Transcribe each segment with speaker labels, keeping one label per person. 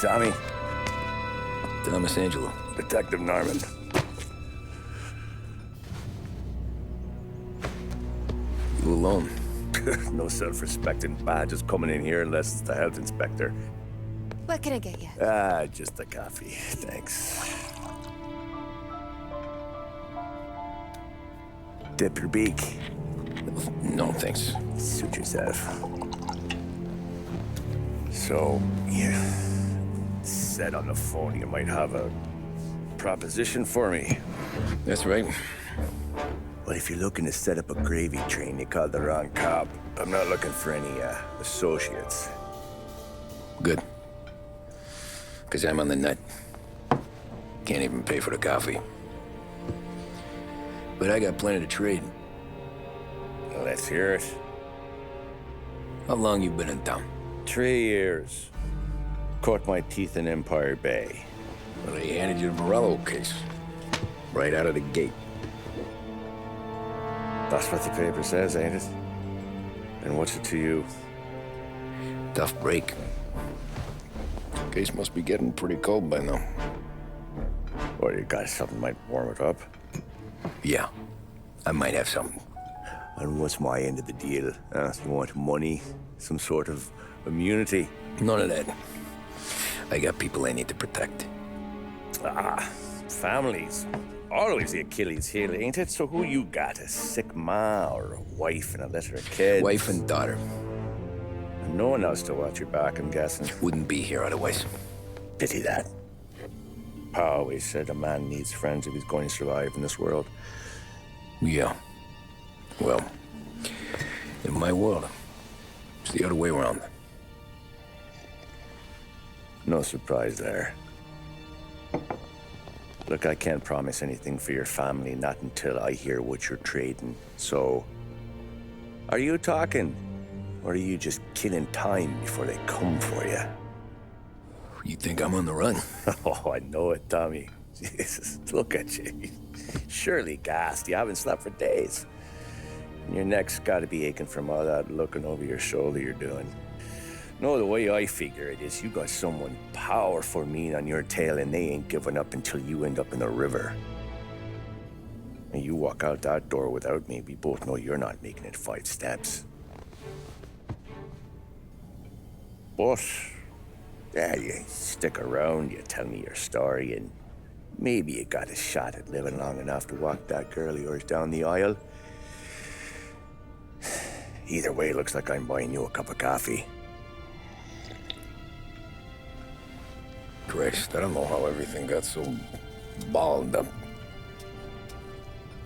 Speaker 1: Tommy.
Speaker 2: Thomas Angelo.
Speaker 1: Detective Norman.
Speaker 2: You alone?
Speaker 1: No self-respecting badges coming in here unless it's the health inspector.
Speaker 3: What can I get you?
Speaker 1: Just a coffee. Thanks. Dip your beak.
Speaker 2: No, thanks.
Speaker 1: Suit yourself. So, you said on the phone you might have a proposition for me.
Speaker 2: That's right.
Speaker 1: Well, if you're looking to set up a gravy train, you called the wrong cop. I'm not looking for any, associates.
Speaker 2: Good. Because I'm on the nut. Can't even pay for the coffee. But I got plenty to trade.
Speaker 1: Well, let's hear it.
Speaker 2: How long you been in town?
Speaker 1: 3 years. Caught my teeth in Empire Bay.
Speaker 2: Well, they handed you the Morello case. Right out of the gate.
Speaker 1: That's what the paper says, ain't it? And what's it to you?
Speaker 2: Tough break. Case must be getting pretty cold by now.
Speaker 1: Or you got something might warm it up?
Speaker 2: Yeah, I might have something.
Speaker 1: And what's my end of the deal? You want money? Some sort of immunity?
Speaker 2: None of that. I got people I need to protect.
Speaker 1: Families. Always the Achilles heel, ain't it? So who you got? A sick ma or a wife and a litter of kids?
Speaker 2: Wife and daughter.
Speaker 1: And no one else to watch your back, I'm guessing.
Speaker 2: Wouldn't be here otherwise.
Speaker 1: Pity that. Pa always said a man needs friends if he's going to survive in this world.
Speaker 2: Yeah. Well, in my world, it's the other way around.
Speaker 1: No surprise there. Look, I can't promise anything for your family, not until I hear what you're trading. So, are you talking? Or are you just killing time before they come for you?
Speaker 2: You think I'm on the run?
Speaker 1: Oh, I know it, Tommy. Jesus, look at you. Surely gassed. You haven't slept for days. And your neck's got to be aching from all that looking over your shoulder you're doing. No, the way I figure it is you got someone powerful mean on your tail and they ain't giving up until you end up in the river. And you walk out that door without me, we both know you're not making it 5 steps. But, yeah, you stick around, you tell me your story, and maybe you got a shot at living long enough to walk that girl of yours down the aisle. Either way, looks like I'm buying you a cup of coffee.
Speaker 2: Christ, I don't know how everything got so balled up.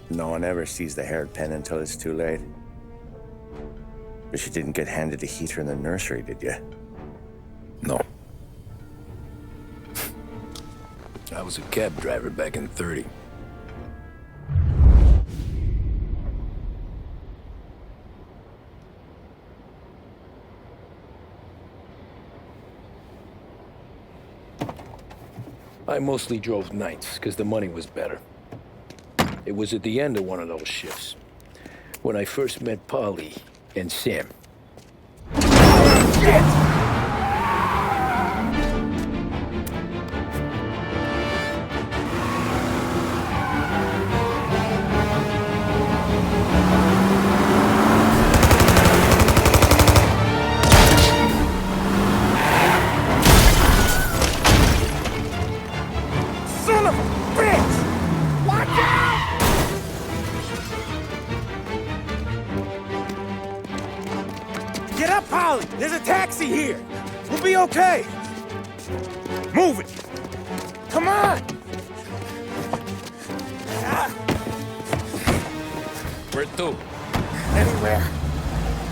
Speaker 1: No one ever sees the haired pen until it's too late. But you didn't get handed a heater in the nursery, did you?
Speaker 2: No. I was a cab driver back in '30. I mostly drove nights, because the money was better. It was at the end of one of those shifts, when I first met Polly and Sam. Shit!
Speaker 4: Get up, Polly! There's a taxi here! We'll be okay! Move it! Come on!
Speaker 2: Where to?
Speaker 4: Anywhere.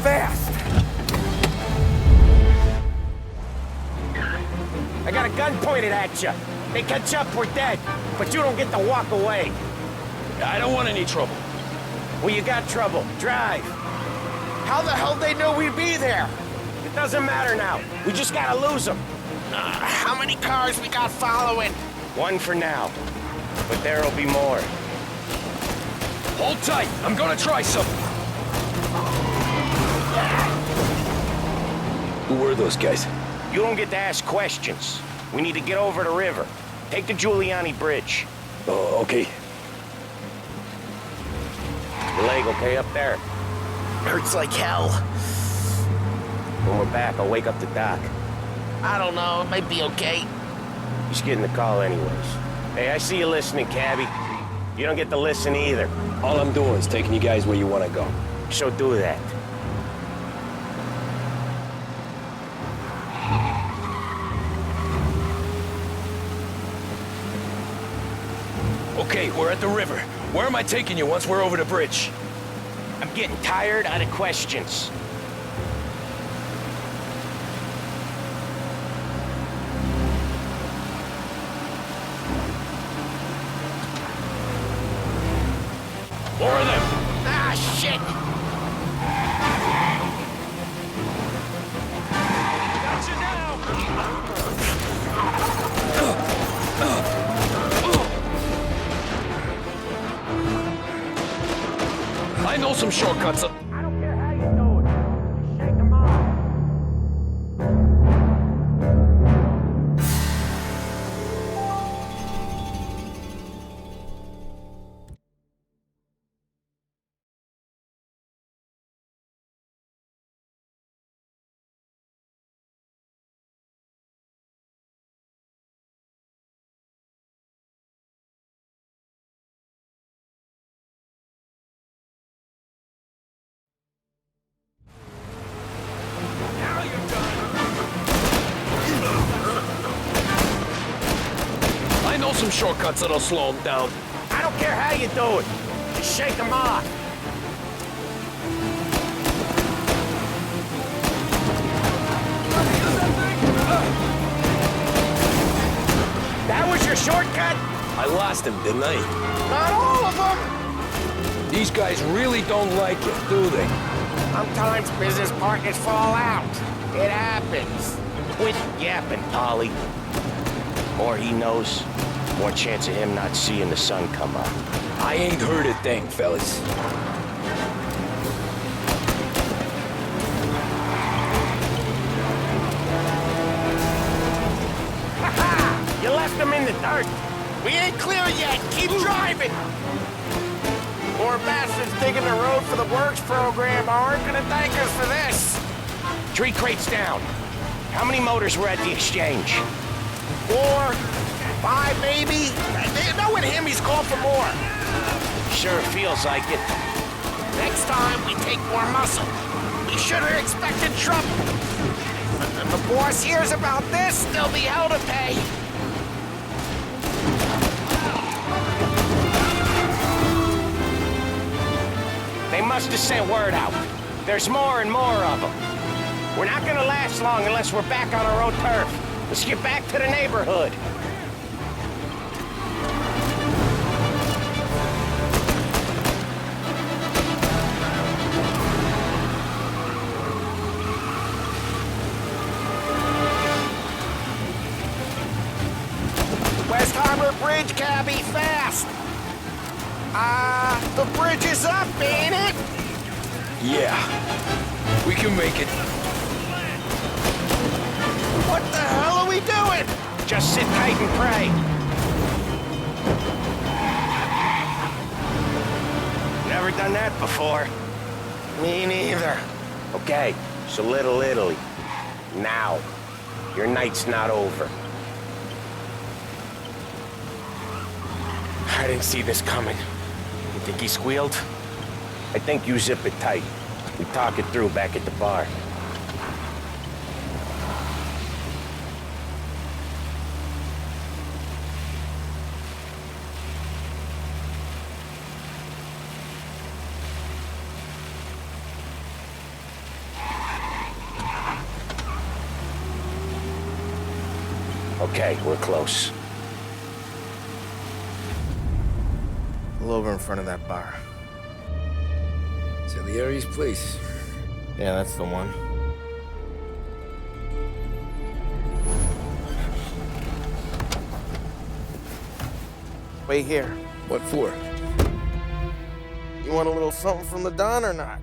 Speaker 4: Fast! I got a gun pointed at you. They catch up, we're dead. But you don't get to walk away.
Speaker 2: I don't want any trouble.
Speaker 4: Well, you got trouble. Drive. How the hell they know we'd be there? It doesn't matter now. We just gotta lose them.
Speaker 5: How many cars we got following?
Speaker 4: One for now. But there'll be more.
Speaker 2: Hold tight. I'm gonna try something. Who were those guys?
Speaker 4: You don't get to ask questions. We need to get over the river. Take the Giuliani Bridge.
Speaker 2: Oh, okay.
Speaker 4: Your leg okay up there?
Speaker 5: Hurts like hell.
Speaker 4: When we're back, I'll wake up the doc.
Speaker 5: I don't know, it might be okay.
Speaker 4: He's getting the call anyways. Hey, I see you listening, cabbie. You don't get to listen either.
Speaker 2: All I'm doing is taking you guys where you want to go.
Speaker 4: So do that.
Speaker 2: Okay, we're at the river. Where am I taking you once we're over the bridge?
Speaker 4: I'm getting tired of the questions.
Speaker 2: More of them.
Speaker 5: Ah, shit!
Speaker 2: Got you now. I know some shortcuts.
Speaker 4: I don't care how you do it. Just shake 'em off.
Speaker 2: I know some shortcuts that'll slow them down.
Speaker 4: I don't care how you do it. Just shake 'em off. That was your shortcut?
Speaker 2: I lost him, didn't I?
Speaker 4: Not all of them.
Speaker 2: These guys really don't like it, do they?
Speaker 4: Sometimes business partners fall out. It happens. Quit yapping, Polly. More he knows, more chance of him not seeing the sun come up.
Speaker 2: I ain't heard a thing, fellas.
Speaker 4: Ha-ha! You left him in the dirt.
Speaker 5: We ain't clear yet, keep driving!
Speaker 4: Poor bastards digging the road for the works program aren't gonna thank us for this. 3 crates down. How many motors were at the exchange?
Speaker 5: 4, 5 maybe? Knowing him, he's called for more.
Speaker 4: Sure feels like it.
Speaker 5: Next time, we take more muscle. We should have expected trouble. If the boss hears about this, there'll be hell to pay.
Speaker 4: They must have sent word out. There's more and more of them. We're not gonna last long unless we're back on our own turf. Let's get back to the neighborhood.
Speaker 5: West Harbor Bridge, cabbie, fast! The bridge is up, ain't it?
Speaker 2: Yeah. We can make it.
Speaker 5: What the hell are we doing?
Speaker 4: Just sit tight and pray. Never done that before.
Speaker 5: Me neither.
Speaker 4: Okay, so Little Italy. Now. Your night's not over. I didn't see this coming. You think he squealed? I think you zip it tight. We talk it through back at the bar. Okay, we're close.
Speaker 5: Pull over in front of that bar.
Speaker 2: Salieri's place.
Speaker 5: Yeah, that's the one. Wait here.
Speaker 2: What for?
Speaker 5: You want a little something from the Don or not?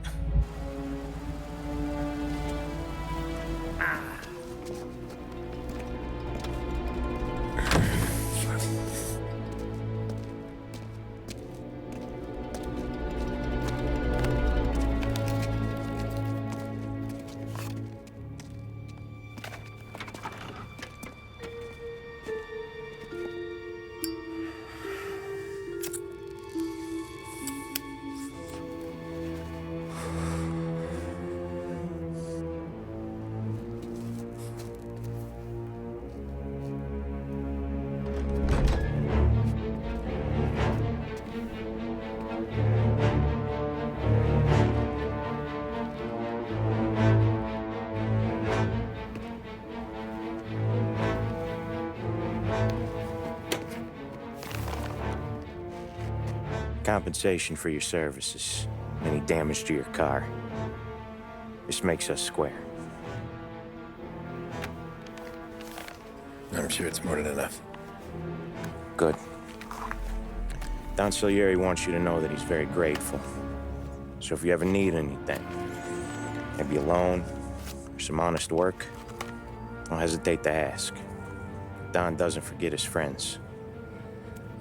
Speaker 4: Compensation for your services. Any damage to your car. This makes us square.
Speaker 2: I'm sure it's more than enough.
Speaker 4: Good. Don Salieri wants you to know that he's very grateful. So if you ever need anything, maybe a loan or some honest work, don't hesitate to ask. Don doesn't forget his friends.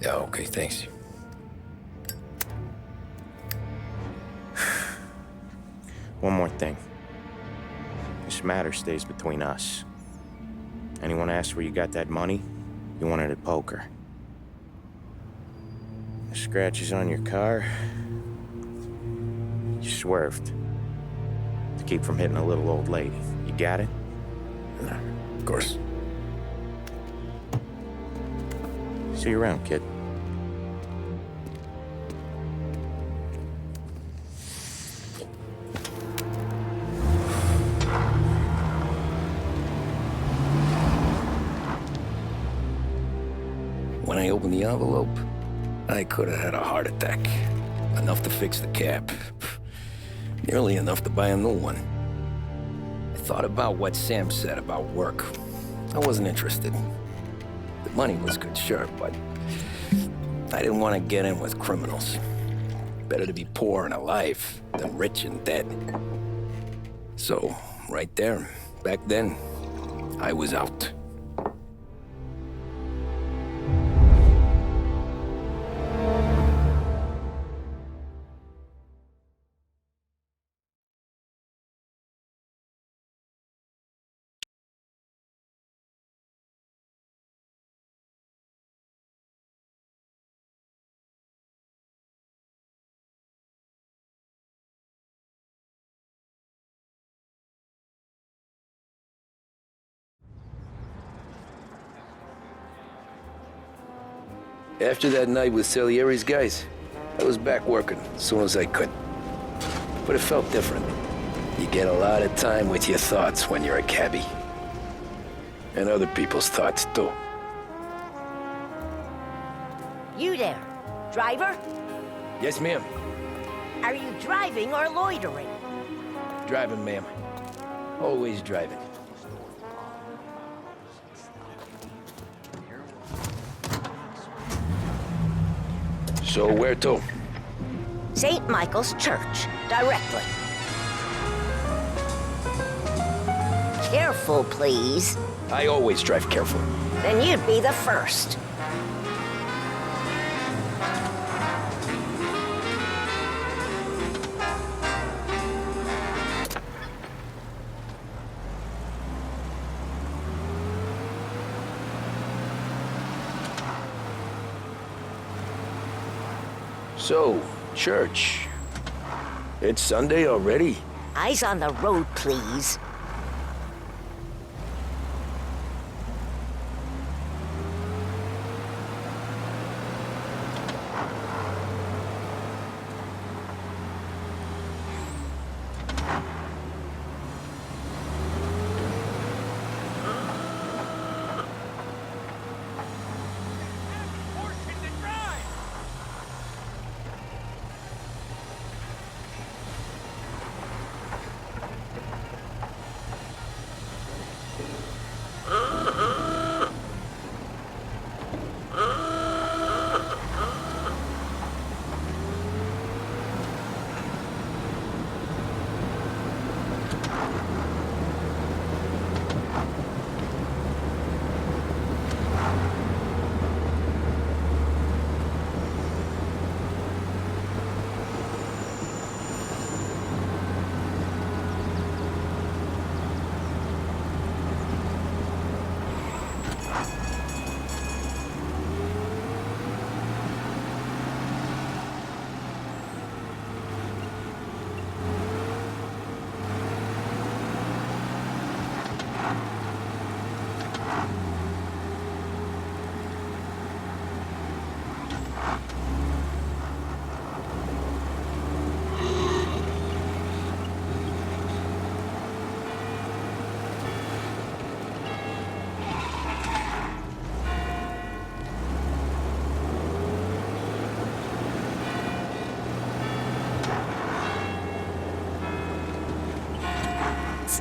Speaker 2: Yeah, okay, thanks.
Speaker 4: One more thing. This matter stays between us. Anyone asks where you got that money, you won it at poker. The scratches on your car, you swerved to keep from hitting a little old lady. You got it?
Speaker 2: Of course.
Speaker 4: See you around, kid.
Speaker 2: When I opened the envelope, I could have had a heart attack. Enough to fix the cap. Nearly enough to buy a new one. I thought about what Sam said about work. I wasn't interested. The money was good, sure, but I didn't want to get in with criminals. Better to be poor and alive than rich and dead. So, right there, back then, I was out. After that night with Salieri's guys, I was back working as soon as I could. But it felt different. You get a lot of time with your thoughts when you're a cabbie. And other people's thoughts, too.
Speaker 6: You there, driver?
Speaker 2: Yes, ma'am.
Speaker 6: Are you driving or loitering?
Speaker 2: Driving, ma'am. Always driving. So where to?
Speaker 6: St. Michael's Church, directly. Careful, please.
Speaker 2: I always drive careful.
Speaker 6: Then you'd be the first.
Speaker 2: So, church. It's Sunday already?
Speaker 6: Eyes on the road, please.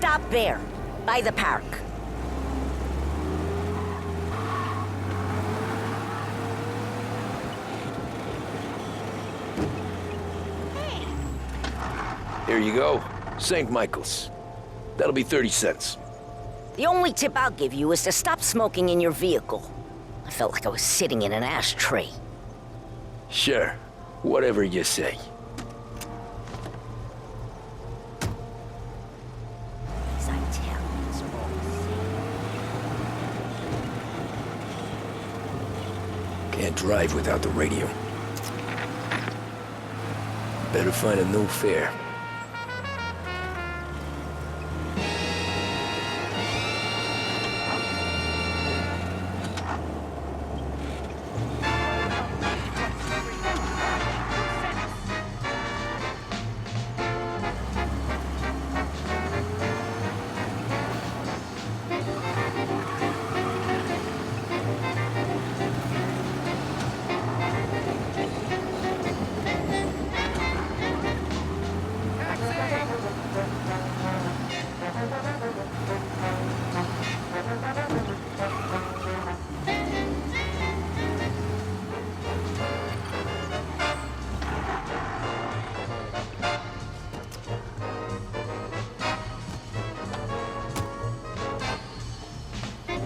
Speaker 6: stop there, by the park.
Speaker 2: Here you go. St. Michael's. That'll be 30 cents.
Speaker 6: The only tip I'll give you is to stop smoking in your vehicle. I felt like I was sitting in an ashtray.
Speaker 2: Sure. Whatever you say.
Speaker 6: As I tell these boys.
Speaker 2: Can't drive without the radio. Better find a new fare.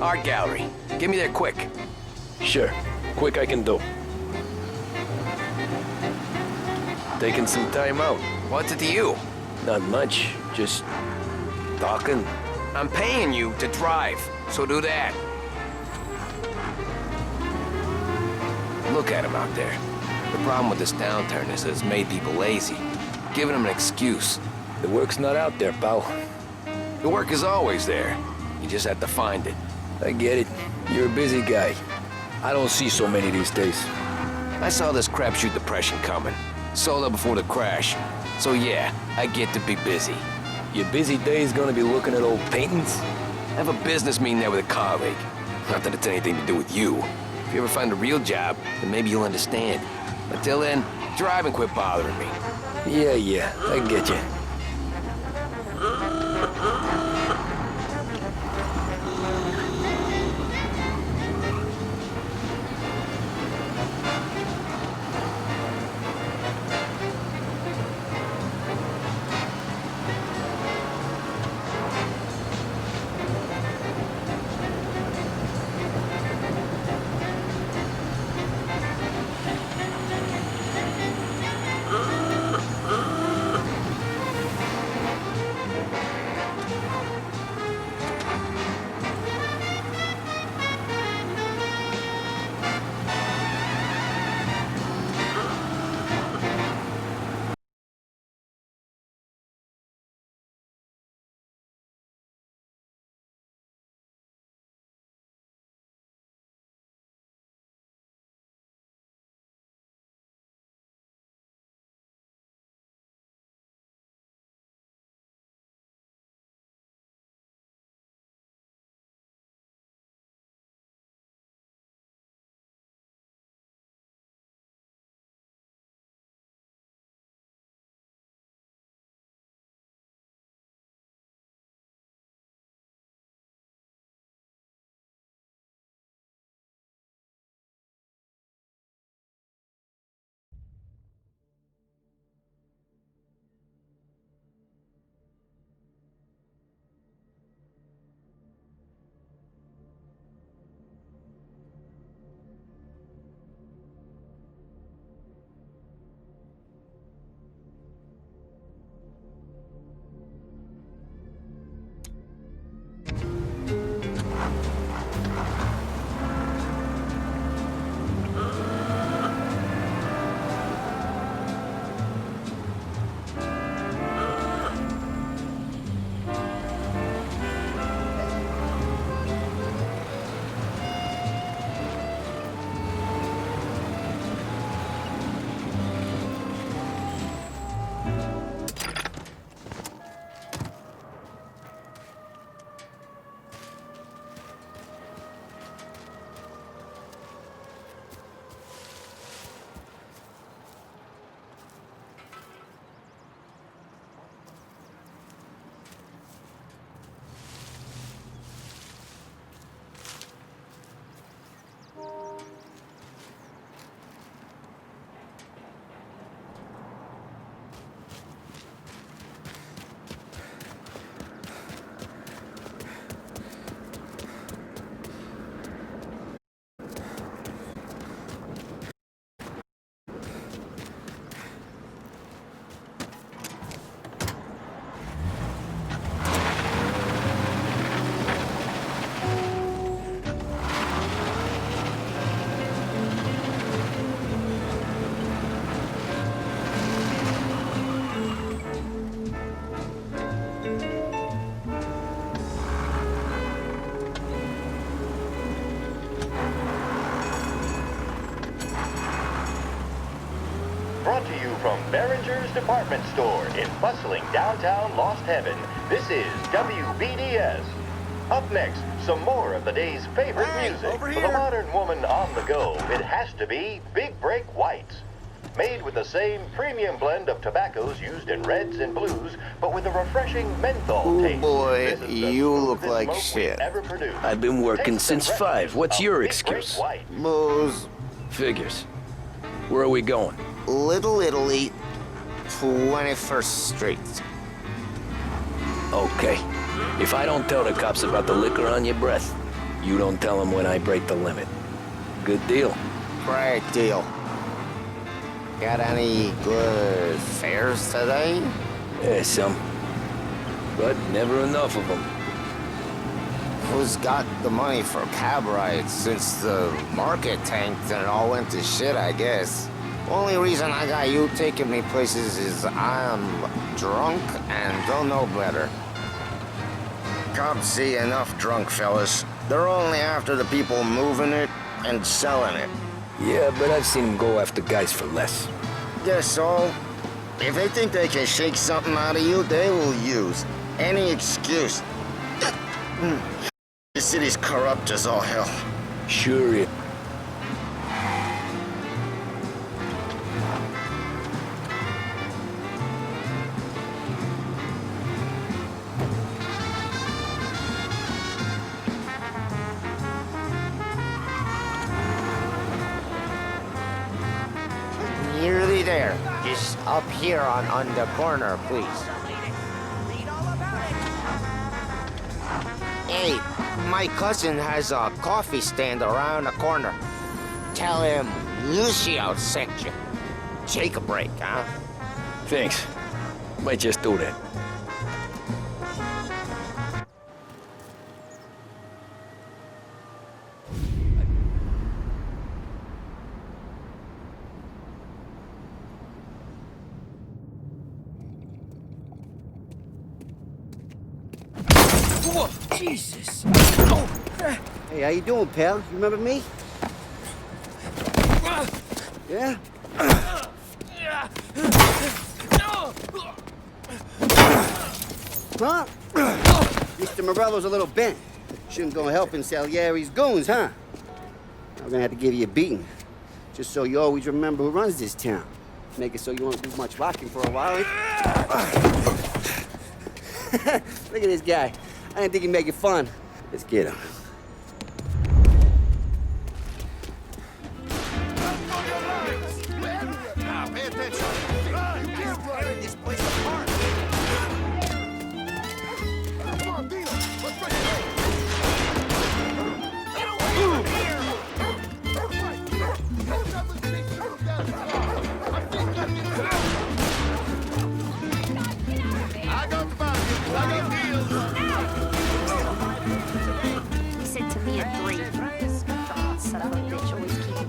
Speaker 2: Art gallery. Get me there quick. Sure. Quick I can do. Taking some time out.
Speaker 5: What's it to you?
Speaker 2: Not much. Just talking.
Speaker 5: I'm paying you to drive, so do that. Look at him out there. The problem with this downturn is that it's made people lazy, giving them an excuse.
Speaker 2: The work's not out there, pal.
Speaker 5: The work is always there. You just have to find it.
Speaker 2: I get it. You're a busy guy. I don't see so many these days.
Speaker 5: I saw this crapshoot depression coming. Sold out before the crash. So yeah, I get to be busy.
Speaker 2: Your busy day's gonna be looking at old paintings?
Speaker 5: I have a business meeting there with a colleague. Not that it's anything to do with you. If you ever find a real job, then maybe you'll understand. Until then, drive and quit bothering me.
Speaker 2: Yeah, I get you.
Speaker 7: Brought to you from Behringer's Department Store in bustling downtown Lost Heaven, this is WBDS. Up next, some more of the day's favorite music. For the modern woman on the go, it has to be Big Break Whites. Made with the same premium blend of tobaccos used in reds and blues, but with a refreshing menthol taste.
Speaker 2: Boy,
Speaker 7: This is the
Speaker 2: you look
Speaker 7: smoothest
Speaker 2: like
Speaker 7: smoke
Speaker 2: shit.
Speaker 7: we've ever produced.
Speaker 2: I've been working
Speaker 7: Taste the
Speaker 2: since 5. What's
Speaker 7: freshness
Speaker 2: your
Speaker 7: of Big
Speaker 2: excuse?
Speaker 7: Break Whites.
Speaker 8: Booze,
Speaker 2: Figures. Where are we going?
Speaker 8: Little Italy, 21st Street.
Speaker 2: Okay. If I don't tell the cops about the liquor on your breath, you don't tell them when I break the limit. Good deal.
Speaker 8: Great deal. Got any good fares today?
Speaker 2: Yeah, some. But never enough of them.
Speaker 8: Who's got the money for cab rides since the market tanked and it all went to shit, I guess? Only reason I got you taking me places is I'm drunk and don't know better. Cops see enough drunk fellas. They're only after the people moving it and selling it.
Speaker 2: Yeah, but I've seen them go after guys for less.
Speaker 8: Guess so. If they think they can shake something out of you, they will use any excuse. The city's corrupt as all hell.
Speaker 2: Sure it.
Speaker 8: Nearly there. Just up here on the corner, please. Hey, my cousin has a coffee stand around the corner. Tell him Lucio sent you. Take a break, huh?
Speaker 2: Thanks. Might just do that.
Speaker 9: Whoa, Jesus!
Speaker 10: Hey, how you doing, pal? You remember me? Yeah? Huh? Mr. Morello's a little bent. Shouldn't go helping Salieri's goons, huh? I'm gonna have to give you a beating. Just so you always remember who runs this town. Make it so you won't do much rocking for a while. Look at this guy. I didn't think he'd make it fun. Let's get him.
Speaker 3: He said to me at 3. Son of a bitch, always keep.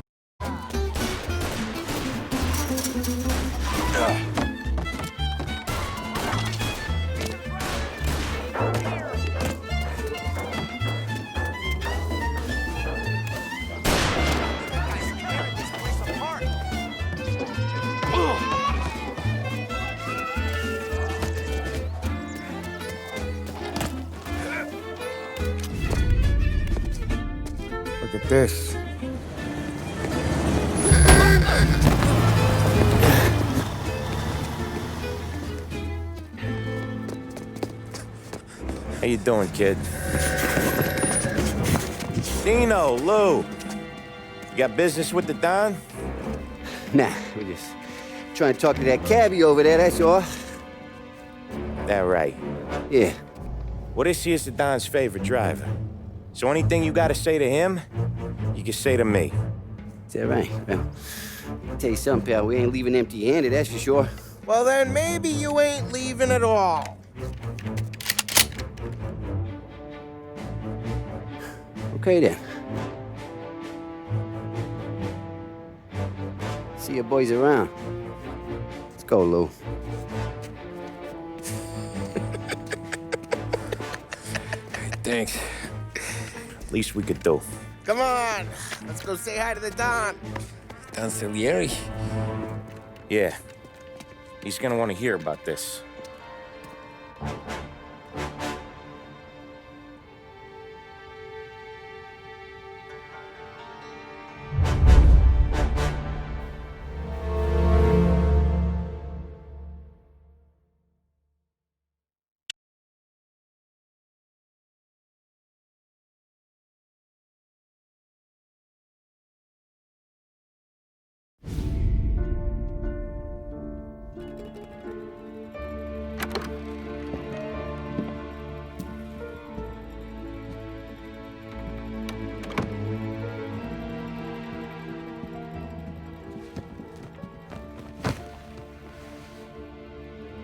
Speaker 8: Look at this.
Speaker 4: How you doing, kid? Dino, Lou. You got business with the Don?
Speaker 10: Nah, we're just trying to talk to that cabbie over there, that's all.
Speaker 4: That right.
Speaker 10: Yeah.
Speaker 4: Well, this here's the Don's favorite driver. So anything you gotta say to him, you can say to me.
Speaker 10: Is that right? Well, I'll tell you something, pal. We ain't leaving empty-handed, that's for sure.
Speaker 4: Well, then maybe you ain't leaving at all.
Speaker 10: Okay, then. See your boys around. Let's go, Lou.
Speaker 2: Thanks.
Speaker 4: Least we could do.
Speaker 8: Come on, let's go say hi to the Don.
Speaker 2: Don Salieri?
Speaker 4: Yeah. He's gonna want to hear about this.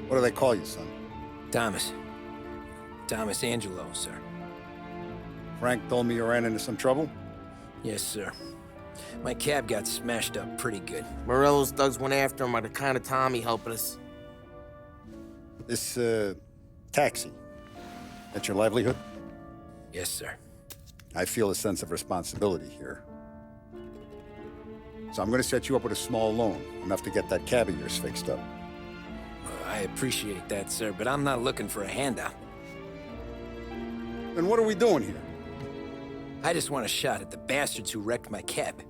Speaker 9: What do they call you, son?
Speaker 2: Thomas. Thomas Angelo, sir.
Speaker 9: Frank told me you ran into some trouble?
Speaker 2: Yes, sir. My cab got smashed up pretty good.
Speaker 11: Morello's thugs went after him by the kind of Tommy helping us.
Speaker 9: This, taxi. That's your livelihood?
Speaker 2: Yes, sir.
Speaker 9: I feel a sense of responsibility here. So I'm gonna set you up with a small loan, enough to get that cab of yours fixed up.
Speaker 2: I appreciate that, sir, but I'm not looking for a handout.
Speaker 9: Then what are we doing here?
Speaker 2: I just want a shot at the bastards who wrecked my cab.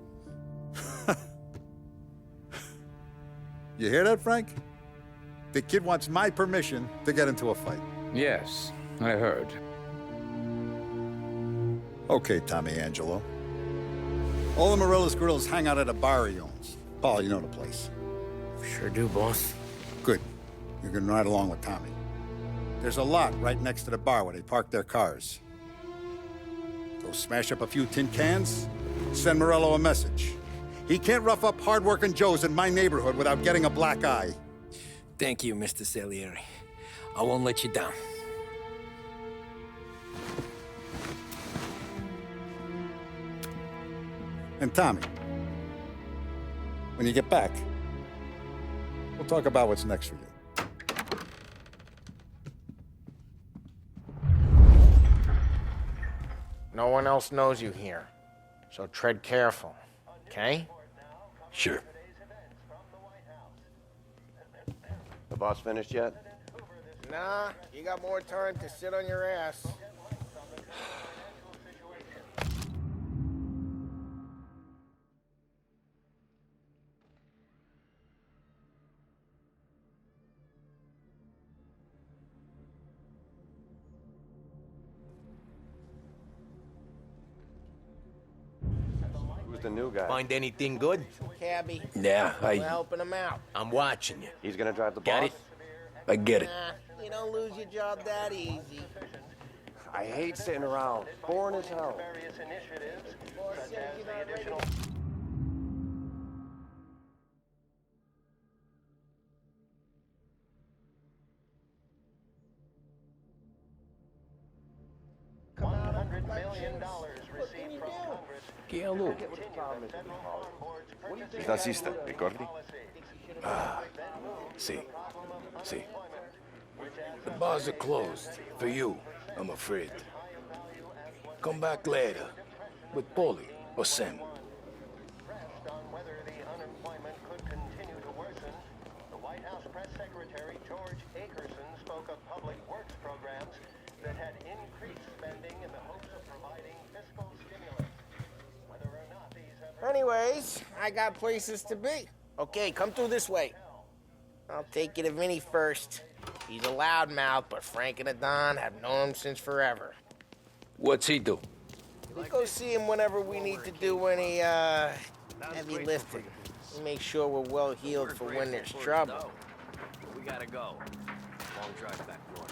Speaker 9: You hear that, Frank? The kid wants my permission to get into a fight.
Speaker 12: Yes, I heard.
Speaker 9: Okay, Tommy Angelo. All the Morello's girls hang out at a bar he owns. Paul, you know the place.
Speaker 11: Sure do, boss.
Speaker 9: Good. You're gonna ride along with Tommy. There's a lot right next to the bar where they park their cars. Go smash up a few tin cans, send Morello a message. He can't rough up hard-working Joes in my neighborhood without getting a black eye.
Speaker 2: Thank you, Mr. Salieri. I won't let you down.
Speaker 9: And Tommy, when you get back, we'll talk about what's next for you.
Speaker 11: No one else knows you here, so tread careful, okay?
Speaker 2: Sure.
Speaker 1: The boss finished yet?
Speaker 11: Nah, you got more time to sit on your ass.
Speaker 1: Who's the new guy?
Speaker 11: Find anything good? Cabby.
Speaker 2: Yeah,
Speaker 11: We're helping him out.
Speaker 5: I'm watching you.
Speaker 1: He's gonna drive the
Speaker 5: Got
Speaker 1: boss?
Speaker 5: it? I get it.
Speaker 11: Nah, you don't lose your job that easy.
Speaker 1: I hate sitting around. Boring as hell.
Speaker 7: $100 million received from Congress.
Speaker 5: Che allora?
Speaker 1: Nazista, ricordi?
Speaker 5: See. The bars are closed. For you, I'm afraid. Come back later. With Polly or Sam.
Speaker 7: On whether the unemployment could continue to worsen, the White House press secretary George Akerson spoke of public works programs that had increased spending in the hopes of providing fiscal stimulus. Whether or not these have...
Speaker 11: Anyways, I got places to be. Okay, come through this way. I'll take you to Vinny first. He's a loudmouth, but Frank and the Don have known him since forever.
Speaker 5: What's he do?
Speaker 11: We go see him whenever we need to do any, heavy lifting. We make sure we're well healed for when there's trouble.
Speaker 2: We gotta go. Long drive back north.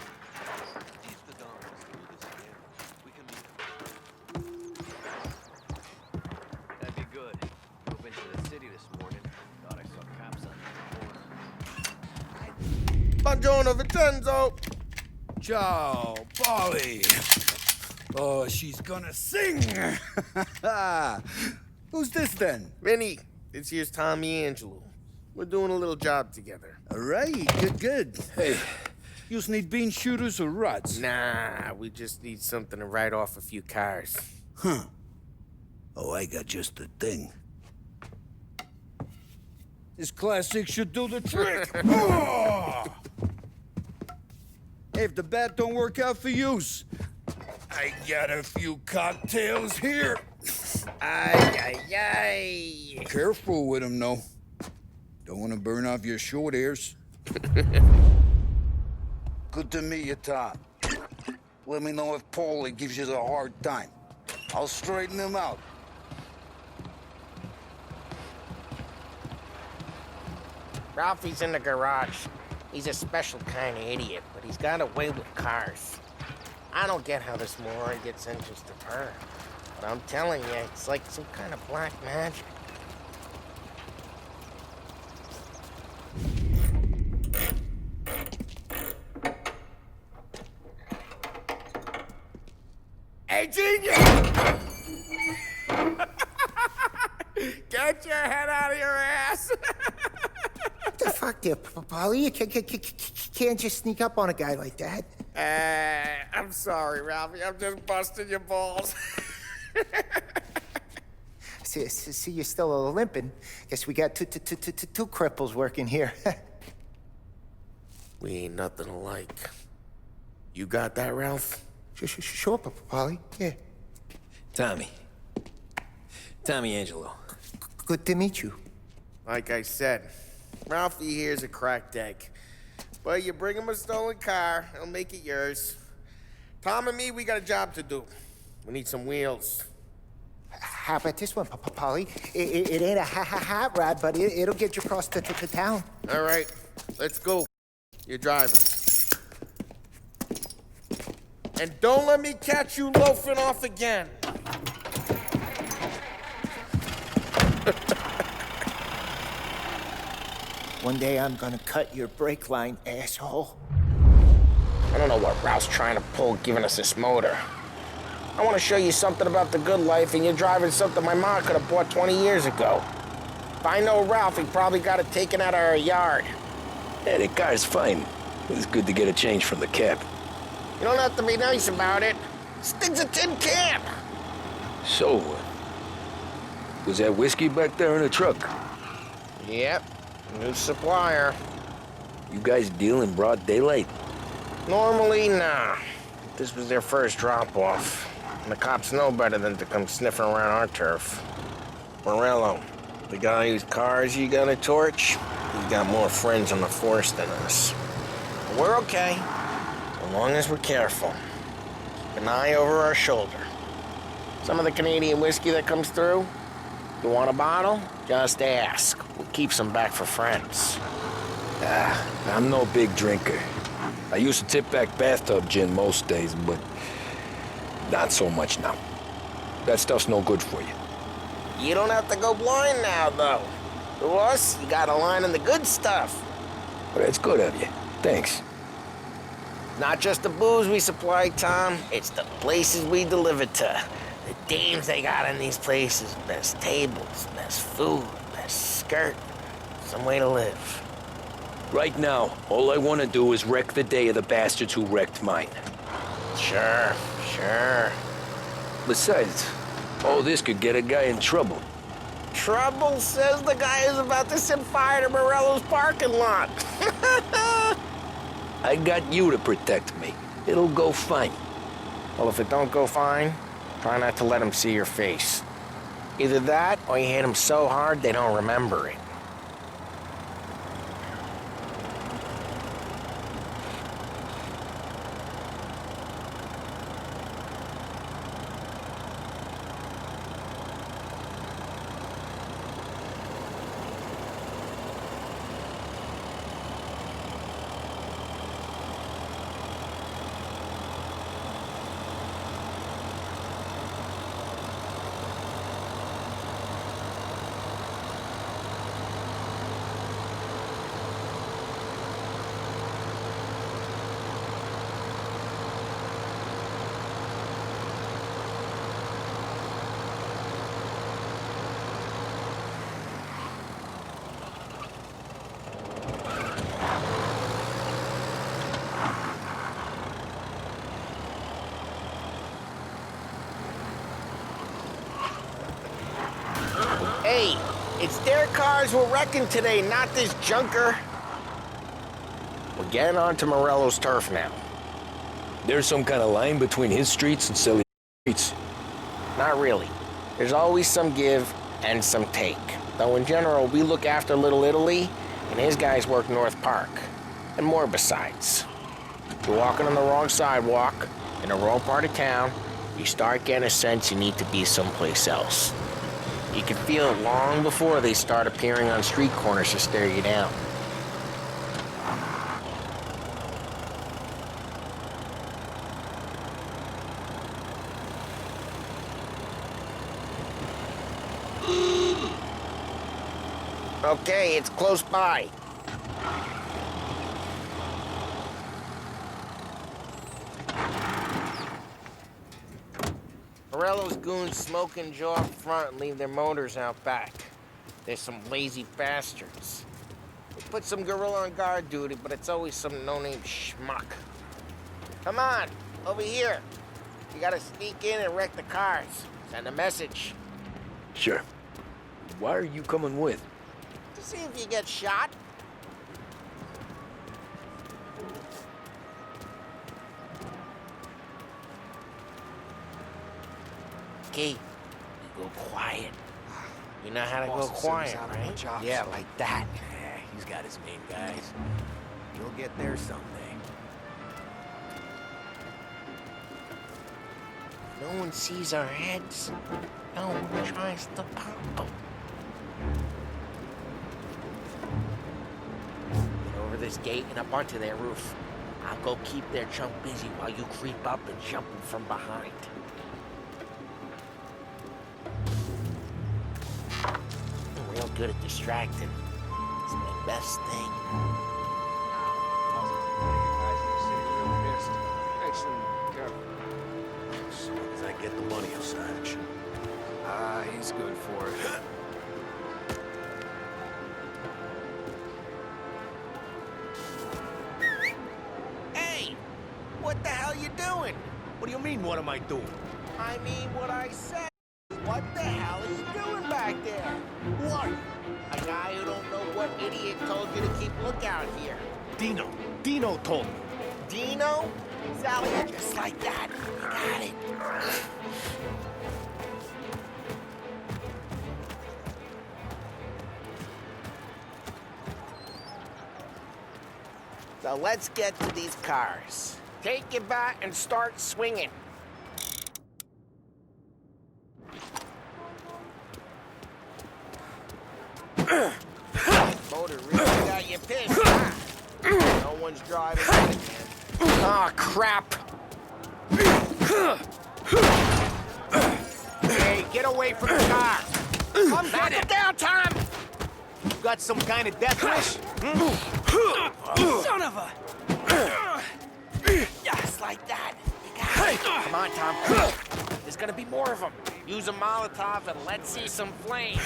Speaker 2: That'd be good. Drove into the city this morning. Thought I saw cops on the
Speaker 11: Buongiorno, Vincenzo!
Speaker 9: Ciao, Polly. Oh, she's gonna sing. Who's this then?
Speaker 11: Vinny, this here's Tommy Angelo. We're doing a little job together.
Speaker 9: All right, good. Hey, you need bean shooters or rods?
Speaker 11: Nah, we just need something to write off a few cars.
Speaker 9: Huh. Oh, I got just the thing.
Speaker 12: This classic should do the trick. Oh! Hey, if the bat don't work out for yous, I got a few cocktails here.
Speaker 11: Ay, ay, ay.
Speaker 12: Careful with them, though. Don't want to burn off your short hairs. Good to meet you, Tom. Let me know if Paulie gives you the hard time. I'll straighten him out.
Speaker 11: Ralphie's in the garage. He's a special kind of idiot, but he's got a way with cars. I don't get how this moron gets interested in her. But I'm telling you, it's like some kind of black magic. Hey, genius! Get your head out of your ass!
Speaker 13: What the fuck there, Paulie? You can't just sneak up on a guy like that.
Speaker 11: I'm sorry, Ralphie. I'm just busting your balls.
Speaker 13: See, you're still limping. Guess we got two cripples working here.
Speaker 11: We ain't nothing alike. You got that, Ralph?
Speaker 13: Sure, Paulie. Yeah.
Speaker 2: Tommy Angelo.
Speaker 13: Good to meet you.
Speaker 11: Like I said, Ralphie here's a cracked egg. But you bring him a stolen car, he'll make it yours. Tom and me, we got a job to do. We need some wheels.
Speaker 13: How about this one, Paulie? It ain't a hot rod, but it'll get you across to town.
Speaker 11: All right, let's go. You're driving. And don't let me catch you loafing off again.
Speaker 13: One day I'm gonna cut your brake line, asshole.
Speaker 11: I don't know what Ralph's trying to pull giving us this motor. I want to show you something about the good life, and you're driving something my mom could have bought 20 years ago. If I know Ralph, he probably got it taken out of our yard.
Speaker 2: Yeah, the car's fine. It's good to get a change from the cab.
Speaker 11: You don't have to be nice about it. This thing's a tin can.
Speaker 2: So, was that whiskey back there in the truck?
Speaker 11: Yep, new supplier.
Speaker 2: You guys deal in broad daylight?
Speaker 11: Normally, nah. This was their first drop-off. And the cops know better than to come sniffing around our turf. Morello, the guy whose cars you gonna torch, he's got more friends on the force than us. But we're okay, as long as we're careful. Keep an eye over our shoulder. Some of the Canadian whiskey that comes through, you want a bottle? Just ask. We'll keep some back for friends.
Speaker 2: I'm no big drinker. I used to tip back bathtub gin most days, but not so much now. That stuff's no good for you.
Speaker 11: You don't have to go blind now, though. To us, you got a line in the good stuff.
Speaker 2: But it's good of you. Thanks.
Speaker 11: Not just the booze we supply, Tom. It's the places we deliver to. The dames they got in these places. Best tables, best food, best skirt. Some way to live.
Speaker 2: Right now, all I want to do is wreck the day of the bastards who wrecked mine.
Speaker 11: Sure.
Speaker 2: Besides, all this could get a guy in trouble.
Speaker 11: Trouble says the guy is about to set fire to Morello's parking lot.
Speaker 2: I got you to protect me. It'll go fine.
Speaker 11: Well, if it don't go fine, try not to let him see your face. Either that, or you hit him so hard they don't remember it. Hey, It's their cars we're wrecking today, not this junker. We're getting onto Morello's turf now.
Speaker 2: There's some kind of line between his streets and Salieri's streets.
Speaker 11: Not really. There's always some give and some take. Though in general, we look after Little Italy, and his guys work North Park. And more besides. If you're walking on the wrong sidewalk, in the wrong part of town, you start getting a sense you need to be someplace else. You can feel it long before they start appearing on street corners to stare you down. Okay, it's close by. Morello's goons smoke and jaw up front and leave their motors out back. They're some lazy bastards. We put some gorilla on guard duty, but it's always some no-name schmuck. Come on, over here. You gotta sneak in and wreck the cars. Send a message.
Speaker 2: Sure. Why are you coming with?
Speaker 11: To see if you get shot. Okay, you go quiet. You know how to go quiet, right? Yeah, like that.
Speaker 5: Yeah, he's got his main guys. You'll get there someday.
Speaker 11: No one sees our heads. No one tries to pop them. Get over this gate and up onto their roof. I'll go keep their chunk busy while you creep up and jump them from behind. I'm real good at distracting. It's my best thing.
Speaker 5: As soon as I get the money, Sarge. He's good for it.
Speaker 11: Hey! What the hell you doing?
Speaker 5: What do you mean, what am I doing?
Speaker 11: I mean what I said. What the hell are you doing back there?
Speaker 5: What?
Speaker 11: A guy who don't know what idiot told you to keep lookout here.
Speaker 5: Dino told me.
Speaker 11: Dino? Sally, just like that. You got it. So let's get to these cars. Take your bat and start swinging. Motor really got you pissed, huh? No one's driving it again. Oh, crap. Hey, get away from the car. Come back it down, Tom.
Speaker 5: You got some kind of death wish?
Speaker 11: Son of a... Just like that. You got it. Come on, Tom. There's gonna be more of them. Use a Molotov and let's see some flames.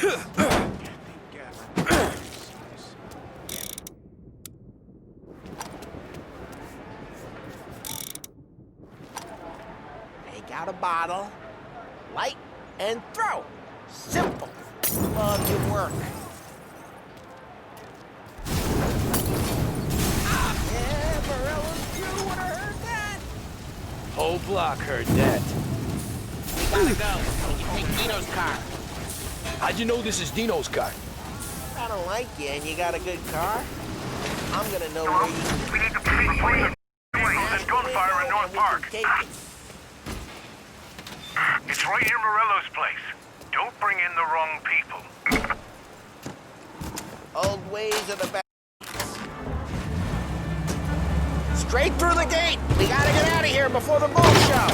Speaker 11: Take out a bottle, light, and throw. Simple. Love your work. Yeah, Morello's crew would have heard that.
Speaker 2: Whole block heard that.
Speaker 11: We gotta go. When you take Dino's car.
Speaker 2: How'd you know this is Dino's car?
Speaker 11: I don't like you and you got a good car. I'm gonna know where you...
Speaker 14: We need to proceed between the and gunfire in North Park. It's right near Morello's place. Don't bring in the wrong people.
Speaker 11: Old ways of the back. Straight through the gate. We gotta get out of here before the bull show.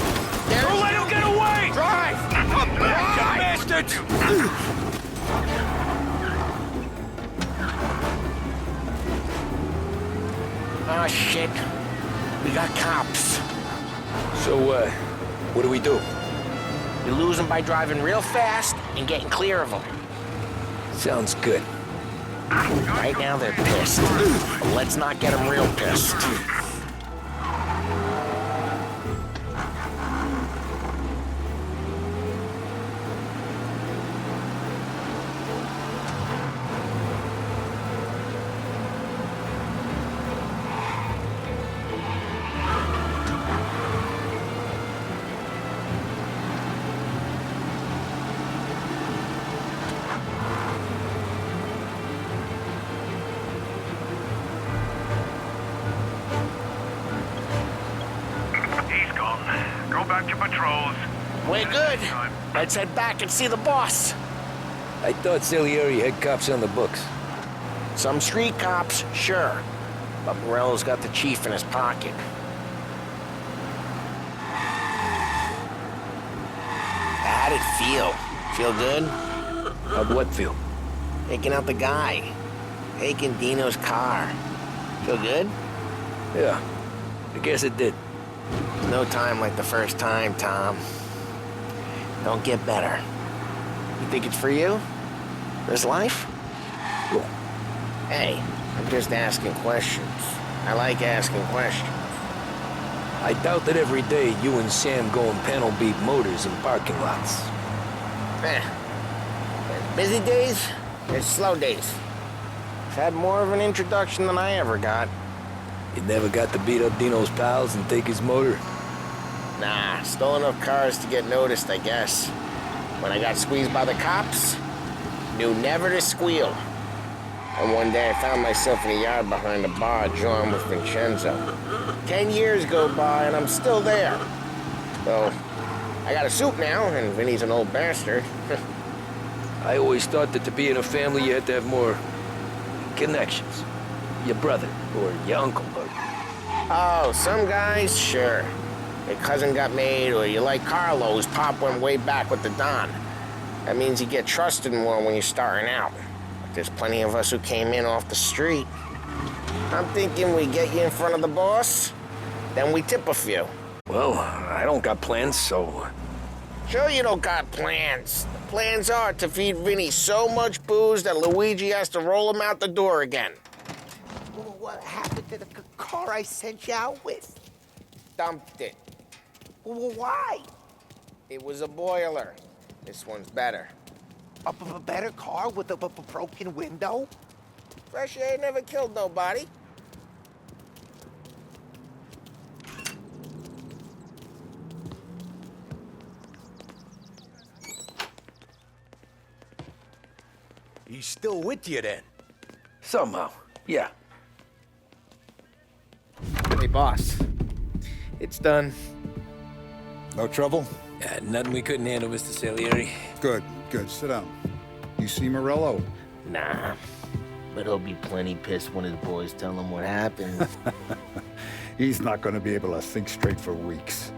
Speaker 5: Don't let him get away!
Speaker 11: Drive!
Speaker 5: Drive! Bastards!
Speaker 11: Oh, shit. We got cops.
Speaker 2: So, what do we do?
Speaker 11: You lose them by driving real fast and getting clear of them.
Speaker 2: Sounds good.
Speaker 11: Right now they're pissed. But let's not get them real pissed.
Speaker 14: your patrols.
Speaker 11: We're good. Let's head back and see the boss.
Speaker 2: I thought Salieri had cops on the books.
Speaker 11: Some street cops, sure. But Morello's got the chief in his pocket. How'd it feel? Feel good?
Speaker 2: How'd what feel?
Speaker 11: Taking out the guy. Taking Dino's car. Feel good?
Speaker 2: Yeah, I guess it did.
Speaker 11: No time like the first time, Tom. Don't get better. You think it's for you? This life?
Speaker 2: Cool.
Speaker 11: Hey, I'm just asking questions. I like asking questions.
Speaker 2: I doubt that every day you and Sam go and panel beat motors in parking lots.
Speaker 11: There's busy days, there's slow days. I've had more of an introduction than I ever got.
Speaker 2: You never got to beat up Dino's pals and take his motor?
Speaker 11: Nah, stole enough cars to get noticed, I guess. When I got squeezed by the cops, knew never to squeal. And one day I found myself in a yard behind a bar drawn with Vincenzo. 10 years go by and I'm still there. Though, I got a suit now, and Vinny's an old bastard.
Speaker 2: I always thought that to be in a family you had to have more connections. Your brother, or your uncle, or...
Speaker 11: Oh, some guys, sure. Your cousin got made, or you like Carlo's pop went way back with the Don. That means you get trusted more when you're starting out. But there's plenty of us who came in off the street. I'm thinking we get you in front of the boss, then we tip a few.
Speaker 2: Well, I don't got plans, so...
Speaker 11: Sure you don't got plans. The plans are to feed Vinny so much booze that Luigi has to roll him out the door again.
Speaker 13: What happened to the car I sent you out with?
Speaker 11: Dumped it.
Speaker 13: Why?
Speaker 11: It was a boiler. This one's better.
Speaker 13: A better car with a broken window?
Speaker 11: Fresh air never killed nobody.
Speaker 1: He's still with you then?
Speaker 2: Somehow, yeah.
Speaker 11: Hey, boss. It's done.
Speaker 9: No trouble?
Speaker 2: Nothing we couldn't handle, Mr. Salieri.
Speaker 9: Good, good. Sit down. You see Morello?
Speaker 11: Nah. But he'll be plenty pissed when his boys tell him what happened.
Speaker 9: He's not going to be able to think straight for weeks.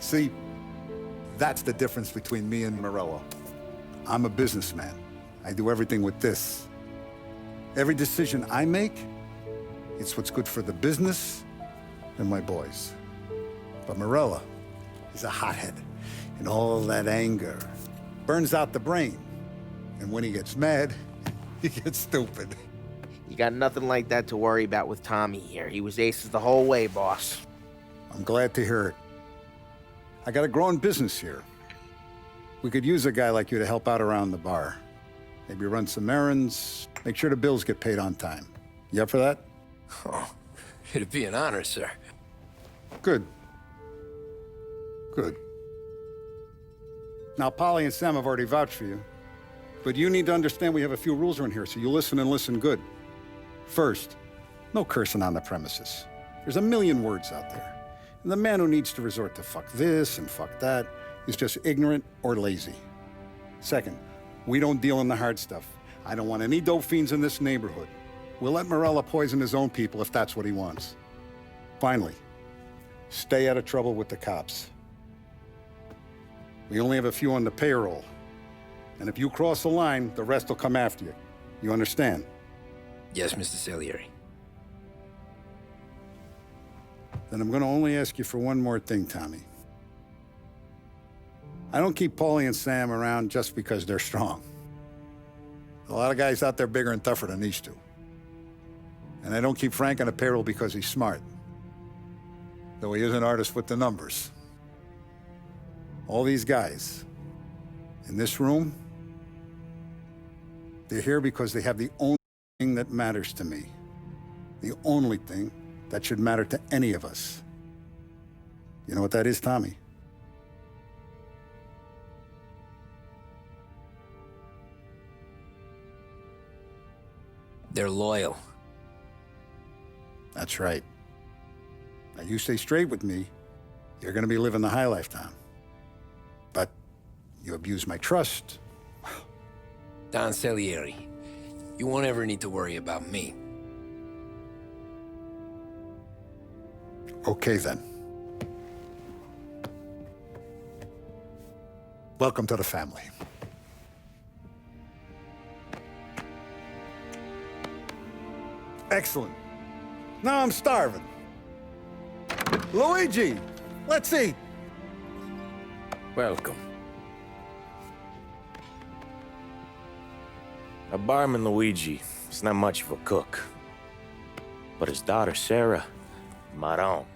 Speaker 9: See, that's the difference between me and Morello. I'm a businessman. I do everything with this. Every decision I make, it's what's good for the business and my boys. But Morello is a hothead, and all that anger burns out the brain. And when he gets mad, he gets stupid.
Speaker 11: You got nothing like that to worry about with Tommy here. He was aces the whole way, boss.
Speaker 9: I'm glad to hear it. I got a growing business here. We could use a guy like you to help out around the bar. Maybe run some errands, make sure the bills get paid on time. You up for that?
Speaker 2: Oh, it'd be an honor, sir.
Speaker 9: Good. Good. Now, Polly and Sam have already vouched for you. But you need to understand we have a few rules around here, so you listen and listen good. First, no cursing on the premises. There's a million words out there. And the man who needs to resort to fuck this and fuck that is just ignorant or lazy. Second, we don't deal in the hard stuff. I don't want any dope fiends in this neighborhood. We'll let Morello poison his own people if that's what he wants. Finally, stay out of trouble with the cops. We only have a few on the payroll. And if you cross the line, the rest will come after you. You understand?
Speaker 2: Yes, Mr. Salieri.
Speaker 9: Then I'm going to only ask you for one more thing, Tommy. I don't keep Paulie and Sam around just because they're strong. A lot of guys out there bigger and tougher than these two. And I don't keep Frank on the payroll because he's smart. Though he is an artist with the numbers. All these guys in this room, they're here because they have the only thing that matters to me. The only thing that should matter to any of us. You know what that is, Tommy?
Speaker 2: They're loyal.
Speaker 9: That's right. Now you stay straight with me, You're gonna be living the high life, Tom. But you abuse my trust.
Speaker 2: Don Salieri, you won't ever need to worry about me.
Speaker 9: Okay, then. Welcome to the family. Excellent. Now I'm starving. Luigi, let's eat.
Speaker 1: Welcome.
Speaker 4: A barman Luigi is not much of a cook. But his daughter, Sarah, Maron.